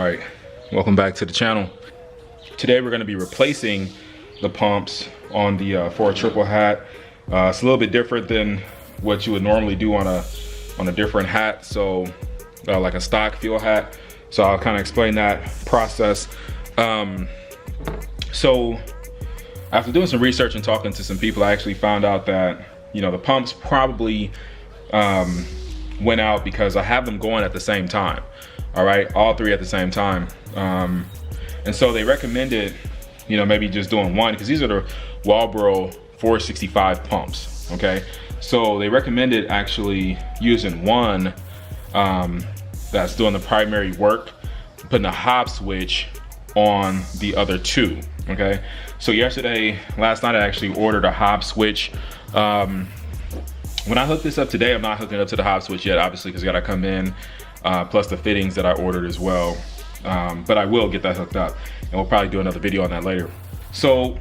Alright, welcome back to the channel. Today we're going to be replacing the pumps on the FORE triple hat. It's a little bit different than what you would normally do on a different hat, so like a stock fuel hat. So I'll kind of explain that process. So after doing some research and talking to some people, I actually found out that, you know, the pumps probably went out because I have them going at the same time. All right, all three at the same time. And so they recommended, you know, maybe just doing one, because these are the Walbro 465 pumps, okay? So they recommended actually using one that's doing the primary work, putting a hop switch on the other two, okay? So last night I actually ordered a hop switch. When I hook this up today, I'm not hooking it up to the hop switch yet, obviously, because it gotta come in, plus the fittings that I ordered as well. But I will get that hooked up, and we'll probably do another video on that later. So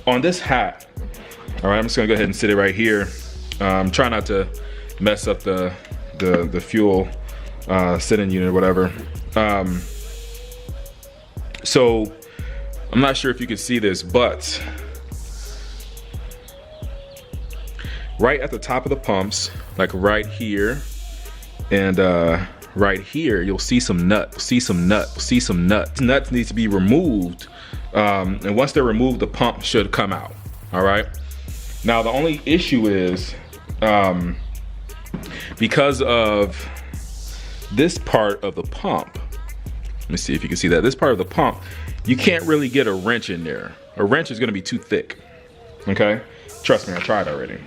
on this hat, all right, I'm just gonna go ahead and sit it right here. Try not to mess up the fuel sitting unit or whatever. So I'm not sure if you can see this, but right at the top of the pumps, like right here, and right here, you'll see some nuts. Nuts need to be removed, and once they're removed, the pump should come out. All right. Now the only issue is because of this part of the pump. Let me see if you can see that. This part of the pump, you can't really get a wrench in there. A wrench is going to be too thick. Okay, trust me, I tried already.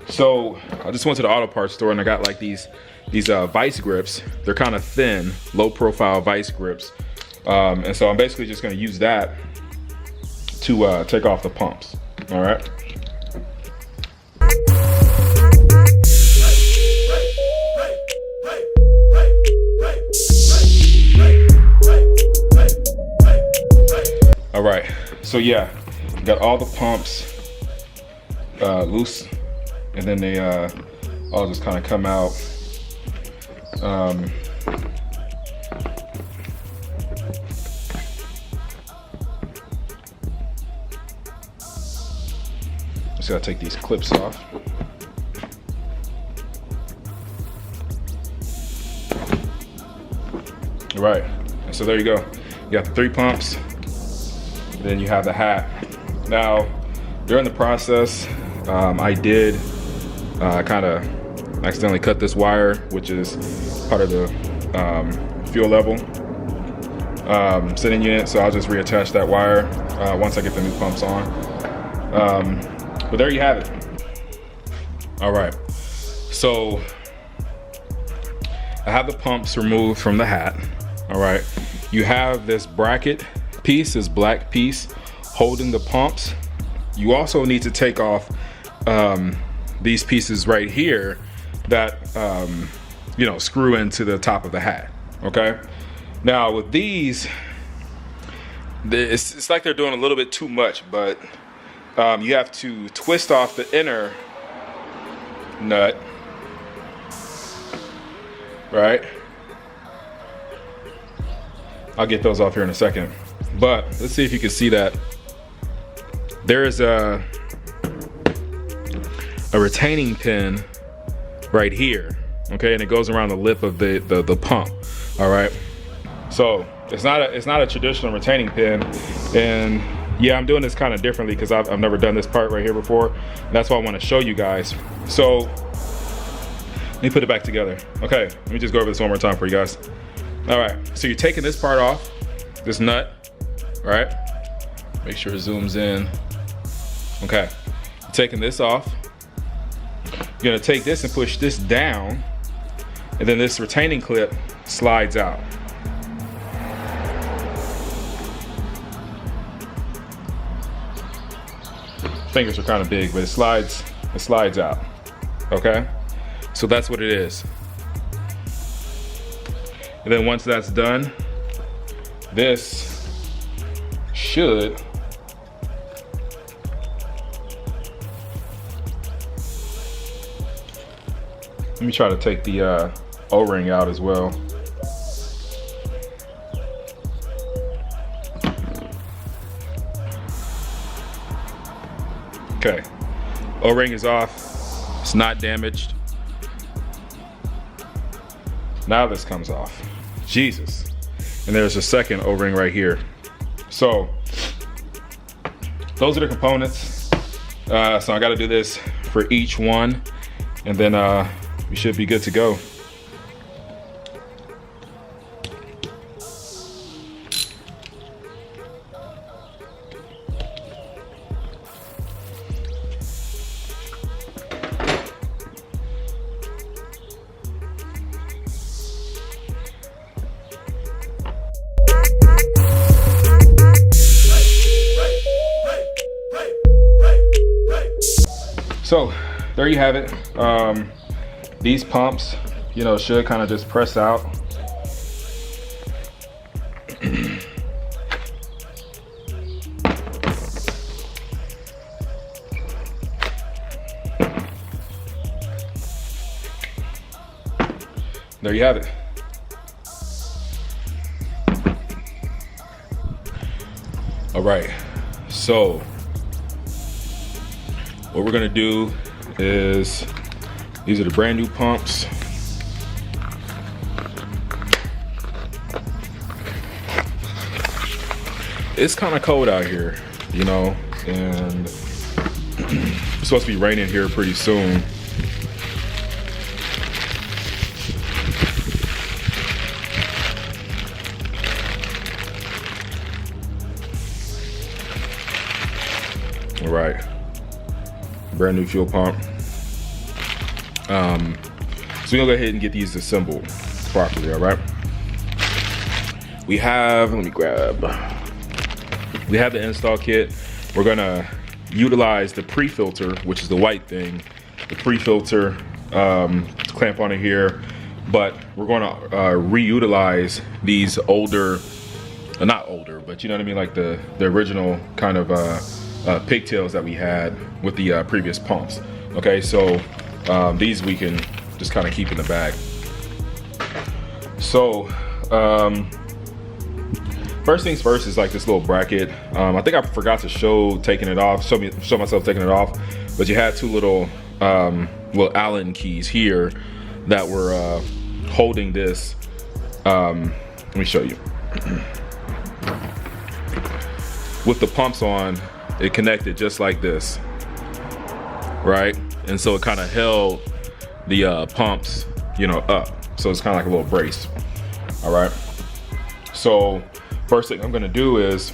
So I just went to the auto parts store and I got like these vice grips. They're kind of thin, low profile vice grips, and so I'm basically just going to use that to take off the pumps. All right. All right, so yeah, got all the pumps loose, and then they all just kind of come out. Just gotta take these clips off. All right, so there you go. You got the 3 pumps, then you have the hat. Now, during the process, I did kind of accidentally cut this wire, which is part of the fuel level sitting unit. So I'll just reattach that wire once I get the new pumps on. But there you have it. All right, so I have the pumps removed from the hat. All right, you have this bracket piece, this black piece holding the pumps. You also need to take off these pieces right here that you know, screw into the top of the hat. Okay, now with these, it's like they're doing a little bit too much, but you have to twist off the inner nut, right? I'll get those off here in a second, but let's see if you can see that there is a retaining pin right here, okay, and it goes around the lip of the pump. All right, so it's not a traditional retaining pin, and yeah, I'm doing this kind of differently because I've never done this part right here before, and that's why I want to show you guys. So let me put it back together. Okay, let me just go over this one more time for you guys. All right, so you're taking this part off, this nut, all right? Make sure it zooms in. Okay, you're taking this off. You're gonna take this and push this down, and then this retaining clip slides out. Fingers are kind of big, but it slides out. Okay, so that's what it is. And then once that's done, this should let me try to take the O-ring out as well. Okay, O-ring is off. It's not damaged. Now this comes off. Jesus. And there's a second O-ring right here. So those are the components. So I got to do this for each one, and then we should be good to go. So there you have it. These pumps, you know, should kind of just press out. There you have it. All right, so what we're gonna do is, these are the brand new pumps. It's kind of cold out here, you know, and it's supposed to be raining here pretty soon. All right, brand new fuel pump. So we're gonna go ahead and get these assembled properly, all right? We have the install kit. We're gonna utilize the pre-filter, which is the white thing, the pre-filter, clamp on it here, but we're gonna reutilize these older, not older, but you know what I mean, like the original kind of pigtails that we had with the previous pumps. Okay, so these we can just kind of keep in the bag. So first things first is like this little bracket. I think I forgot to show myself taking it off, but you had two little Allen keys here that were holding this. Let me show you. With the pumps on, it connected just like this, right? And so it kind of held the pumps, you know, up. So it's kind of like a little brace. All right. So first thing I'm gonna do is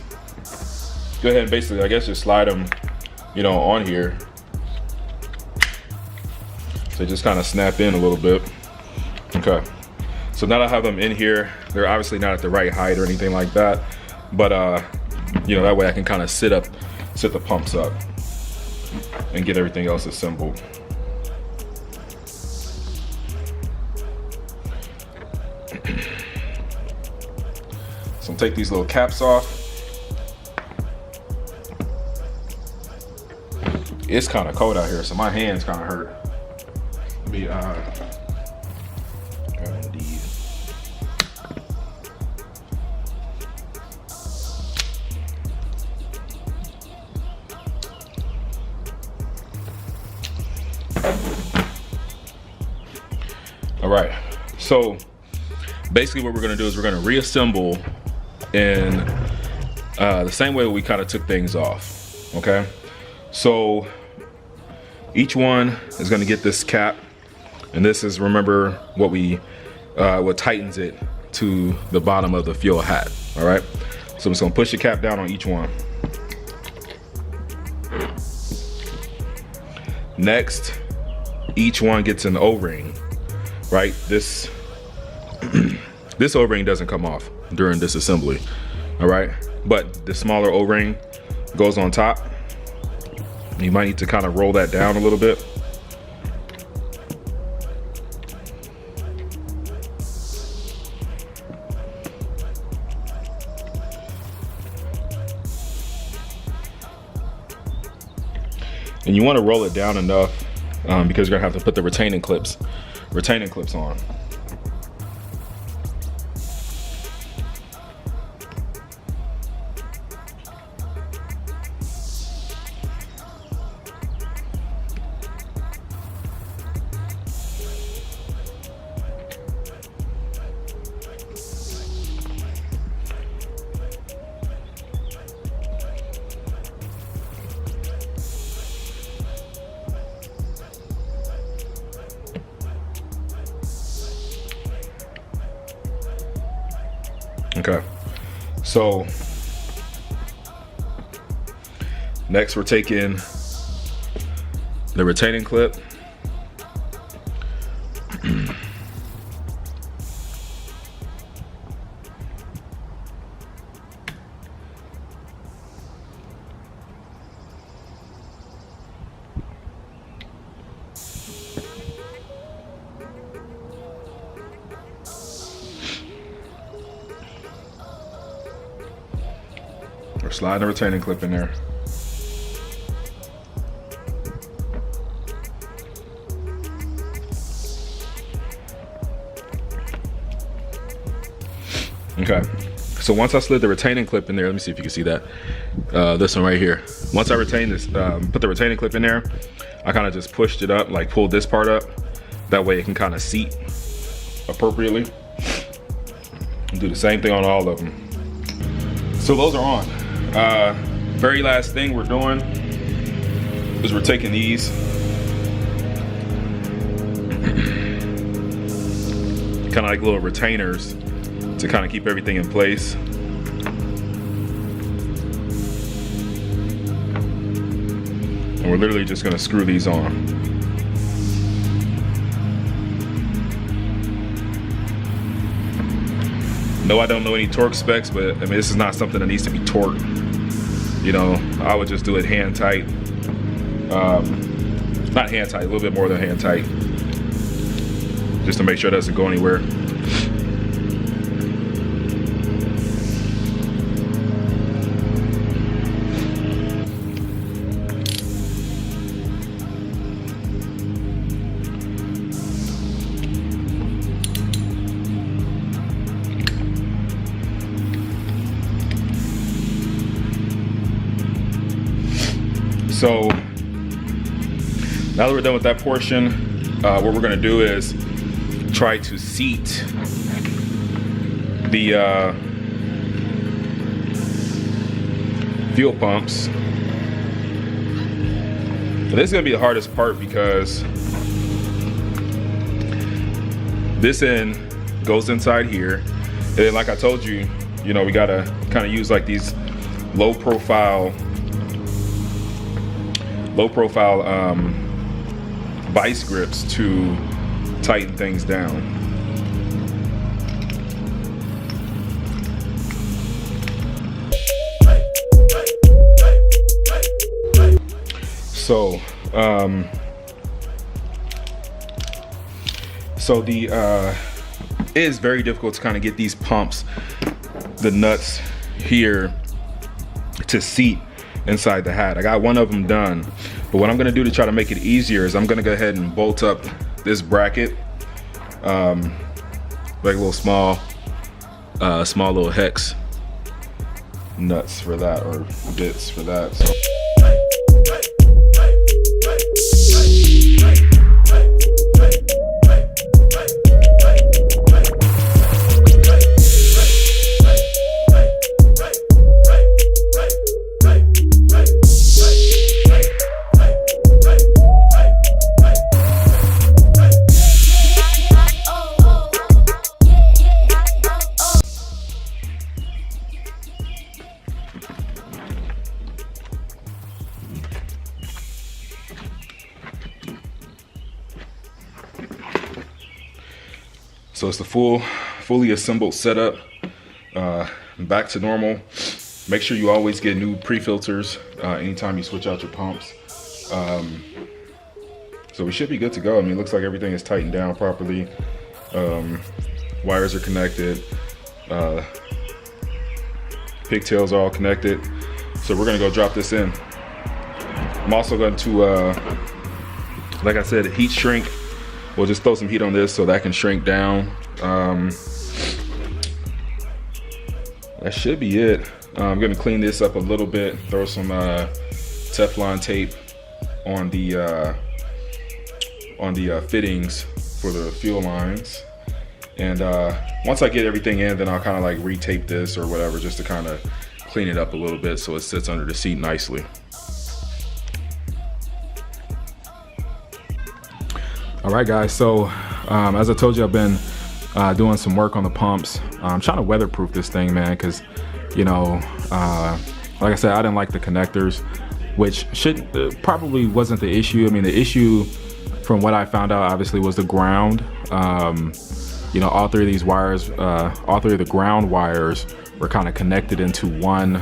go ahead and basically, I guess, just slide them, you know, on here. So just kind of snap in a little bit. Okay. So now that I have them in here, they're obviously not at the right height or anything like that, but you know, that way I can kind of sit the pumps up and get everything else assembled. So take these little caps off. It's kind of cold out here, so my hands kind of hurt. Let me grab these. All right, so basically what we're gonna do is we're gonna reassemble in the same way we kind of took things off, okay? So each one is gonna get this cap, and this is, remember, what tightens it to the bottom of the fuel hat, all right? So I'm just gonna push the cap down on each one. Next, each one gets an O-ring, right? This this O-ring doesn't come off during disassembly, all right? But the smaller O-ring goes on top. You might need to kind of roll that down a little bit. And you want to roll it down enough because you're gonna have to put the retaining clips on. Okay, so next we're taking the retaining clip. We're sliding the retaining clip in there. Okay, so once I slid the retaining clip in there, let me see if you can see that. This one right here. Once I retain this, put the retaining clip in there, I kind of just pushed it up, like pulled this part up. That way it can kind of seat appropriately. Do the same thing on all of them. So those are on. Very last thing we're doing is we're taking these, kind of like little retainers to kind of keep everything in place. And we're literally just going to screw these on. No, I don't know any torque specs, but I mean, this is not something that needs to be torqued. You know, I would just do it hand tight. Not hand tight, a little bit more than hand tight. Just to make sure it doesn't go anywhere. So now that we're done with that portion, what we're gonna do is try to seat the fuel pumps. This is gonna be the hardest part because this end goes inside here. And then like I told you, you know, we gotta kind of use like these low profile vice grips to tighten things down. So it is very difficult to kind of get these pumps, the nuts here, to seat inside the hat. I got one of them done, but what I'm gonna do to try to make it easier is I'm gonna go ahead and bolt up this bracket, like a little small little hex nuts for that, or bits for that. So. So it's the fully assembled setup, back to normal. Make sure you always get new pre-filters anytime you switch out your pumps. So we should be good to go. I mean, it looks like everything is tightened down properly. Wires are connected. Pigtails are all connected. So we're gonna go drop this in. I'm also going to, like I said, heat shrink. We'll just throw some heat on this so that can shrink down. That should be it. I'm gonna clean this up a little bit, throw some Teflon tape on the fittings for the fuel lines. And once I get everything in, then I'll kind of like retape this or whatever, just to kind of clean it up a little bit so it sits under the seat nicely. All right, guys, so as I told you, I've been doing some work on the pumps. I'm trying to weatherproof this thing, man, because, you know, like I said, I didn't like the connectors, which probably wasn't the issue. I mean, the issue from what I found out obviously was the ground. You know, all three of these wires, all three of the ground wires were kind of connected into one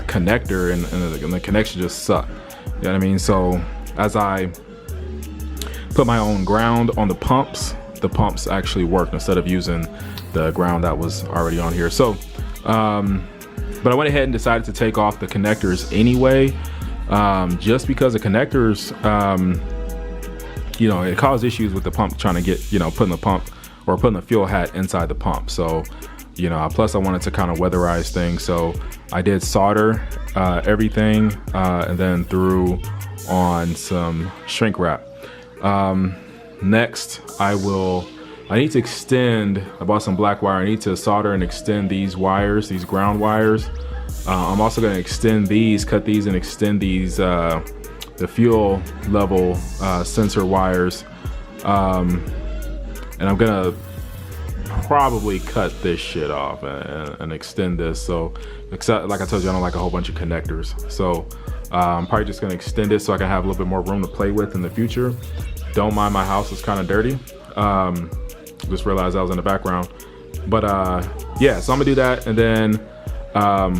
connector, and the connection just sucked. You know what I mean? So as I put my own ground on the pumps actually worked instead of using the ground that was already on here. So, but I went ahead and decided to take off the connectors anyway, just because the connectors, you know, it caused issues with the pump trying to get, you know, putting the fuel hat inside the pump. So, you know, plus I wanted to kind of weatherize things. So I did solder everything and then threw on some shrink wrap. Next, I need to extend, I bought some black wire. I need to solder and extend these wires, these ground wires. I'm also going to extend these, cut these and extend these, the fuel level sensor wires. And I'm going to probably cut this shit off and extend this. So, except, like I told you, I don't like a whole bunch of connectors. So I'm probably just going to extend it so I can have a little bit more room to play with in the future. Don't mind my house, it's kind of dirty. Just realized I was in the background. But yeah, so I'm gonna do that and then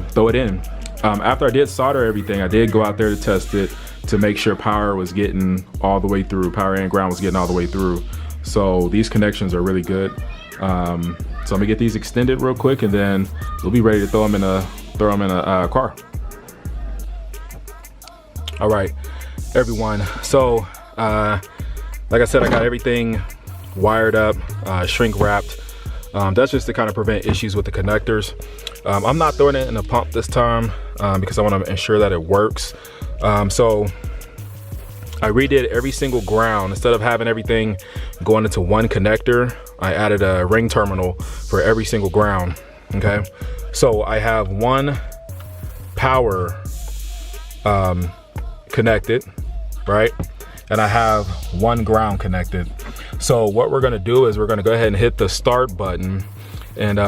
throw it in. After I did solder everything, I did go out there to test it to make sure power was getting all the way through. Power and ground was getting all the way through. So these connections are really good. So I'm gonna get these extended real quick and then we'll be ready to throw them in a car. All right, everyone. So like I said, I got everything wired up, shrink wrapped. That's just to kind of prevent issues with the connectors. I'm not throwing it in the pump this time because I want to ensure that it works. So I redid every single ground. Instead of having everything going into one connector, I added a ring terminal for every single ground. Okay, so I have one power connected, right? And I have one ground connected. So what we're gonna do is we're gonna go ahead and hit the start button. And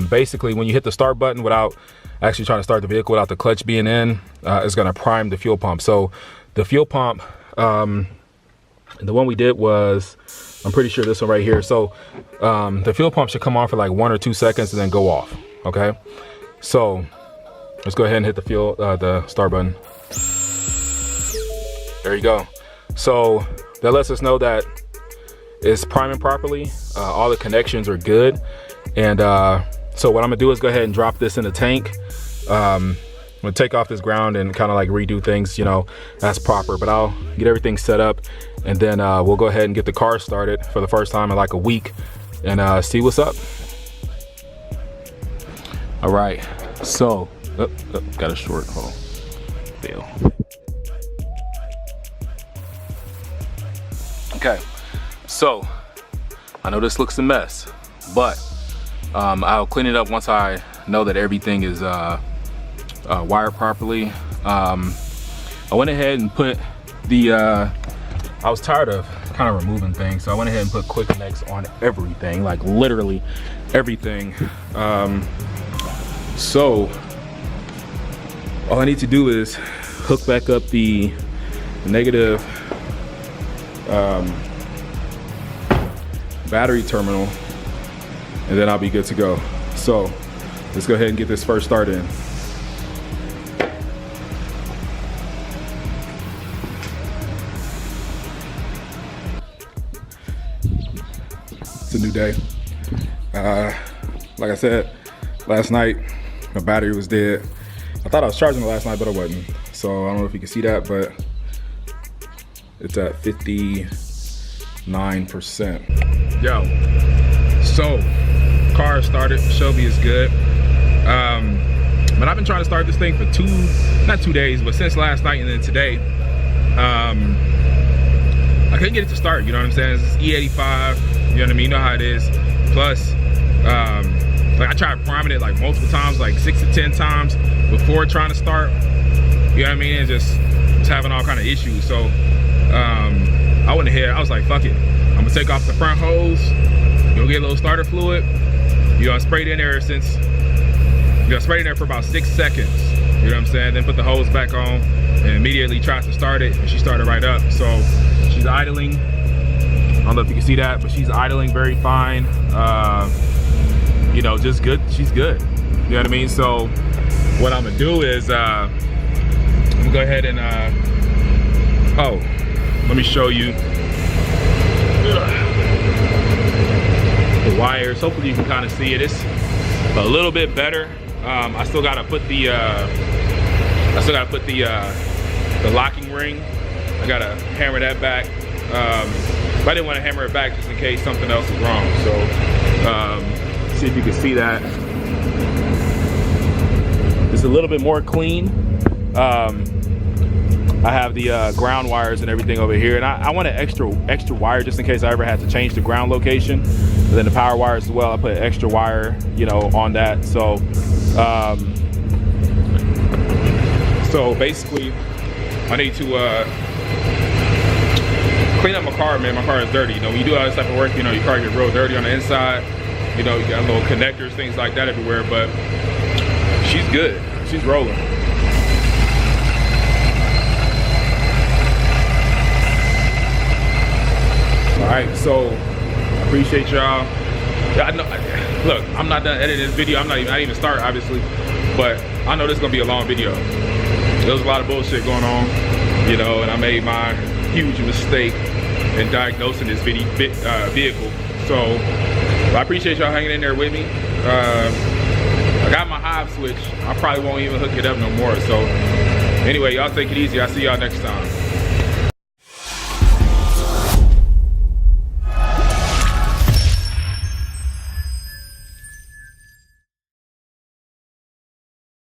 basically when you hit the start button without actually trying to start the vehicle without the clutch being in, it's gonna prime the fuel pump. So the fuel pump, the one we did was, I'm pretty sure this one right here. So the fuel pump should come on for like 1 or 2 seconds and then go off, okay? So let's go ahead and hit the start button. There you go. So that lets us know that it's priming properly. All the connections are good. And so what I'm gonna do is go ahead and drop this in the tank. I'm gonna take off this ground and kind of like redo things, you know, that's proper. But I'll get everything set up and then we'll go ahead and get the car started for the first time in like a week and see what's up. All right, so, got a short, hold on, fail. Okay, so I know this looks a mess, but I'll clean it up once I know that everything is wired properly. I went ahead and put the, I was tired of kind of removing things, so I went ahead and put quick connects on everything, like literally everything. So all I need to do is hook back up the negative battery terminal and then I'll be good to go. So let's go ahead and get this first start in. It's a new day. Like I said, last night my battery was dead. I thought I was charging it last night, but I wasn't. So I don't know if you can see that, but it's at 59%. Yo, so car started, Shelby is good. But I've been trying to start this thing for not two days, but since last night and then today. I couldn't get it to start, you know what I'm saying? It's E85, you know what I mean? You know how it is. Plus, like I tried priming it like multiple times, like 6 to 10 times before trying to start. You know what I mean? And just was having all kind of issues. So I went ahead, I was like, fuck it. I'm gonna take off the front hose You'll get a little starter fluid. You're gonna spray it in there for about 6 seconds. You know what I'm saying? Then put the hose back on and immediately tries to start it, and she started right up. So she's idling. I don't know if you can see that, but she's idling very fine. You know, just good. She's good. You know what I mean? So what I'm gonna do is I'm gonna go ahead and oh, let me show you the wires. Hopefully you can kind of see it. It's a little bit better. I still gotta put the locking ring. I gotta hammer that back. But I didn't want to hammer it back just in case something else is wrong. So see if you can see that. It's a little bit more clean. I have the ground wires and everything over here, and I want an extra wire just in case I ever had to change the ground location. And then the power wires as well, I put an extra wire, you know, on that. So so basically I need to clean up my car, man. My car is dirty. You know, when you do all this type of work, you know, your car gets real dirty on the inside. You know, you got little connectors, things like that everywhere, but she's good. She's rolling. All right, so I appreciate y'all. I know, look, I'm not done editing this video. I didn't even start, obviously, but I know this is gonna be a long video. There was a lot of bullshit going on, you know, and I made my huge mistake in diagnosing this vehicle. So I appreciate y'all hanging in there with me. I got my hive switch. I probably won't even hook it up no more. So anyway, y'all take it easy. I'll see y'all next time.